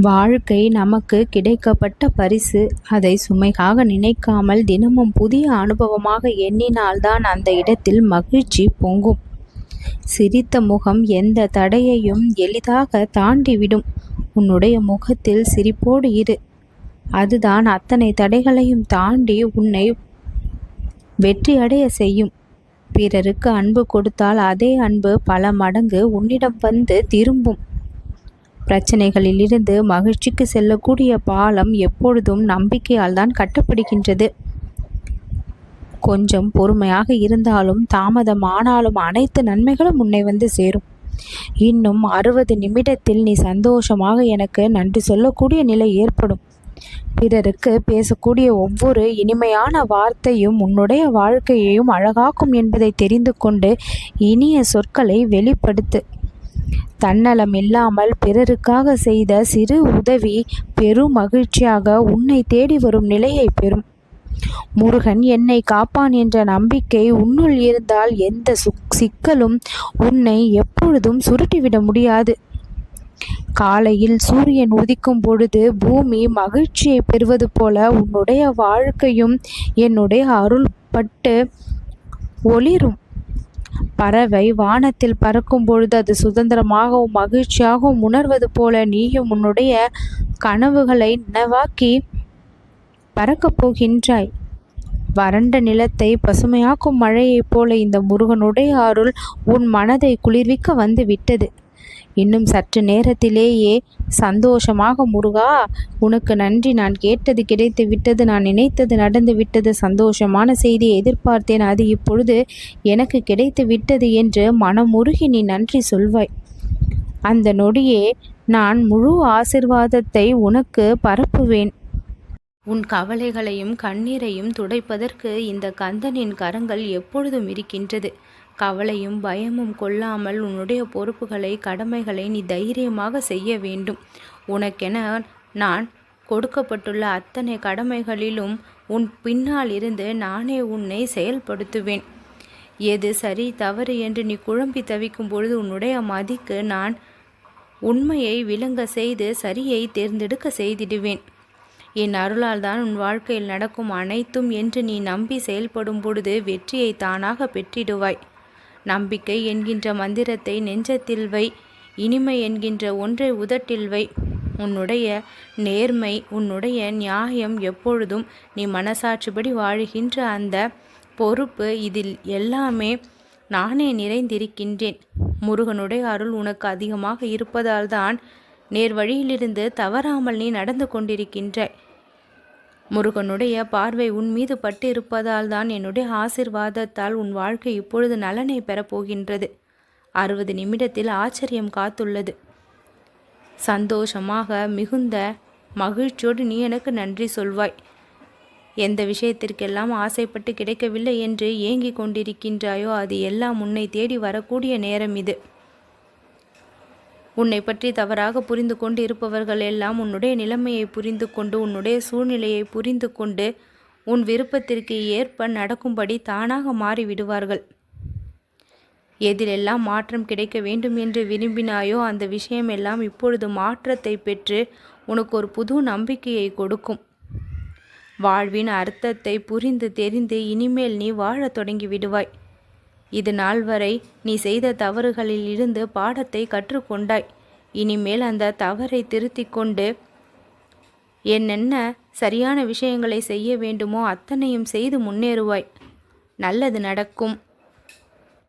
வாழ்க்கை நமக்கு கிடைக்கப்பட்ட பரிசு. அதை சுமைக்காக நினைக்காமல் தினமும் புதிய அனுபவமாக எண்ணினால்தான் அந்த இடத்தில் மகிழ்ச்சி பொங்கும். சிரித்த முகம் எந்த தடையையும் எளிதாக தாண்டிவிடும். உன்னுடைய முகத்தில் சிரிப்போடு இரு. அதுதான் அத்தனை தடைகளையும் தாண்டி உன்னை வெற்றியடைய செய்யும். பிறருக்கு அன்பு கொடுத்தால் அதே அன்பு பல மடங்கு உன்னிடம் வந்து திரும்பும். பிரச்சனைகளிலிருந்து மகிழ்ச்சிக்கு செல்லக்கூடிய பாலம் எப்பொழுதும் நம்பிக்கையால் தான் கட்டப்படுகின்றது. கொஞ்சம் பொறுமையாக இருந்தாலும் தாமதமானாலும் அனைத்து நன்மைகளும் உன்னை வந்து சேரும். இன்னும் 60 நிமிடத்தில் நீ சந்தோஷமாக எனக்கு நன்றி சொல்லக்கூடிய நிலை ஏற்படும். பிறருக்கு பேசக்கூடிய ஒவ்வொரு இனிமையான வார்த்தையும் உன்னுடைய வாழ்க்கையையும் அழகாக்கும் என்பதை தெரிந்து கொண்டு இனிய சொற்களை வெளிப்படுத்து. தன்னலம் இல்லாமல் பிறருக்காக செய்த சிறு உதவி பெரும் மகிழ்ச்சியாக உன்னை தேடி வரும் நிலையை பெறும். முருகன் என்னை காப்பான் என்ற நம்பிக்கை உன்னுள் இருந்தால் எந்த சிக்கலும் உன்னை எப்பொழுதும் சுருட்டிவிட முடியாது. காலையில் சூரியன் உதிக்கும் பொழுது பூமி மகிழ்ச்சியை பெறுவது போல உன்னுடைய வாழ்க்கையும் என்னுடைய அருள் பட்டு ஒளிரும். பறவை வானத்தில் பறக்கும் பொழுது அது சுதந்திரமாகவும் மகிழ்ச்சியாகவும் உணர்வது போல நீயும் உன்னுடைய கனவுகளை நினைவாக்கி பறக்கப் போகின்றாய். வறண்ட நிலத்தை பசுமையாக்கும் மழையைப் போல இந்த முருகனுடைய அருள் உன் மனதை குளிர்விக்க வந்து விட்டது. இன்னும் சற்று நேரத்திலேயே சந்தோஷமாக முருகா, உனக்கு நன்றி, நான் கேட்டது கிடைத்து விட்டது, நான் நினைத்தது நடந்து விட்டது, சந்தோஷமான செய்தியை எதிர்பார்த்தேன், அது இப்பொழுது எனக்கு கிடைத்து விட்டது என்று மனமுருகி நீ நன்றி சொல்வாய். அந்த நொடியே நான் முழு ஆசிர்வாதத்தை உனக்கு பரப்புவேன். உன் கவலைகளையும் கண்ணீரையும் துடைப்பதற்கு இந்த கந்தனின் கரங்கள் எப்பொழுதும் இருக்கின்றது. கவலையும் பயமும் கொள்ளாமல் உன்னுடைய பொறுப்புகளை கடமைகளை நீ தைரியமாக செய்ய வேண்டும். உனக்கென நான் கொடுக்கப்பட்டுள்ள அத்தனை கடமைகளிலும் உன் பின்னால் இருந்து நானே உன்னை செயல்படுத்துவேன். எது சரி தவறு என்று நீ குழம்பி தவிக்கும் பொழுது உன்னுடைய மதிக்கு நான் உண்மையை விளங்க செய்து சரியை தேர்ந்தெடுக்க செய்திடுவேன். என் அருளால் தான் உன் வாழ்க்கையில் நடக்கும் அனைத்தும் என்று நீ நம்பி செயல்படும் பொழுது வெற்றியை தானாக பெற்றிடுவாய். நம்பிக்கை என்கின்ற மந்திரத்தை நெஞ்சத்தில் வை. இனிமை என்கின்ற ஒன்றை உதட்டில் வை. உன்னுடைய நேர்மை, உன்னுடைய நியாயம், எப்பொழுதும் நீ மனசாட்சிப்படி வாழுகின்ற அந்த பொறுப்பு, இதில் எல்லாமே நானே நிறைந்திருக்கின்றேன். முருகனுடைய அருள் உனக்கு அதிகமாக இருப்பதால் தான் நேர் வழியிலிருந்து தவறாமல் நீ நடந்து கொண்டிருக்கின்றாய். முருகனுடைய பார்வை உன் மீது பட்டு இருப்பதால் தான் என்னுடைய ஆசிர்வாதத்தால் உன் வாழ்க்கை இப்பொழுது நலனை பெறப்போகின்றது. 60 நிமிடத்தில் ஆச்சரியம் காத்துள்ளது. சந்தோஷமாக மிகுந்த மகிழ்ச்சியோடு நீ எனக்கு நன்றி சொல்வாய். எந்த விஷயத்திற்கெல்லாம் ஆசைப்பட்டு கிடைக்கவில்லை என்று ஏங்கிக் கொண்டிருக்கின்றாயோ அது எல்லாம் உன்னை தேடி வரக்கூடிய நேரம் இது. உன்னை பற்றி தவறாக புரிந்து கொண்டு இருப்பவர்கள் எல்லாம் உன்னுடைய நிலைமையை புரிந்து கொண்டு உன்னுடைய சூழ்நிலையை புரிந்து கொண்டு உன் விருப்பத்திற்கு ஏற்ப நடக்கும்படி தானாக மாறிவிடுவார்கள். எதிலெல்லாம் மாற்றம் கிடைக்க வேண்டும் என்று விரும்பினாயோ அந்த விஷயமெல்லாம் இப்பொழுது மாற்றத்தை பெற்று உனக்கு ஒரு புது நம்பிக்கையை கொடுக்கும். வாழ்வின் அர்த்தத்தை புரிந்து தெரிந்து இனிமேல் நீ வாழத் தொடங்கி விடுவாய். இது நாள் வரை நீ செய்த தவறுகளில் இருந்து பாடத்தை கற்றுக்கொண்டாய். இனிமேல் அந்த தவறை திருத்தி கொண்டு என்னென்ன சரியான விஷயங்களை செய்ய வேண்டுமோ அத்தனையும் செய்து முன்னேறுவாய். நல்லது நடக்கும்.